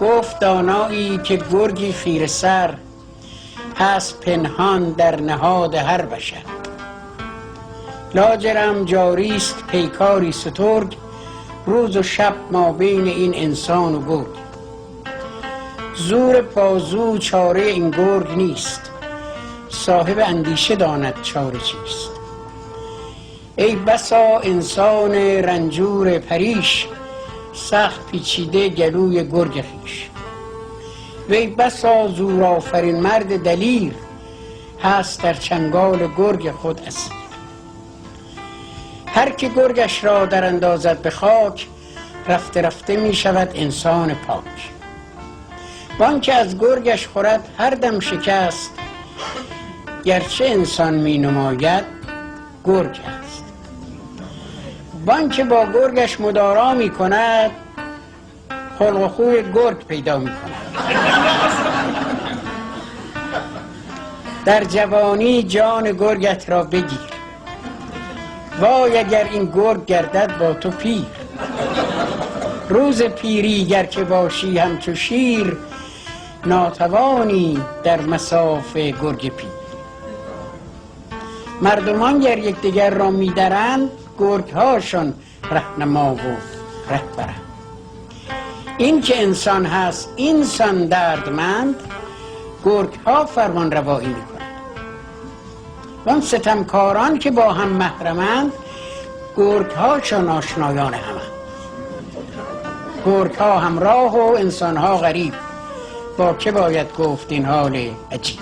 گفت دانایی که گرگی خیره سر، هست پنهان در نهاد هر بشر. لاجرم جاریست پیکاری سترگ، روز و شب ما بین این انسان و گرگ. زور بازو چاره این گرگ نیست، صاحب اندیشه داند چاره چیست. ای بسا انسان رنجور پریش، سخت پیچیده گلوی گرگ خویش. وی بسا زورآفرین مرد دلیر، هست در چنگال گرگ خود اسیر. هر که گرگش را در اندازد به خاک، رفته رفته می شود انسان پاک. وان که از گرگش خورد هر دم شکست، گرچه انسان می نماید گرگ است. وان که با گرگش مدارا می کند، خلق و خوی گرگ پیدا می کند. در جوانی جان گرگت را بگیر، وای اگر این گرگ گردد با تو پیر. روز پیری گر که باشی همچو شیر، ناتوانی در مصاف گرگ پیر. مردمان گر یکدیگر را می‌درند، گرگ هاشون رهنما و رهبرند. این که انسان هست اینسان دردمند، گرگ ها فرمان روایی می‌کنند. وان ستمکاران که با هم محرمند، گرگ هاشون آشنایان همند. گرگ ها همراه و انسان ها غریب، با که باید گفت این حال عجیب.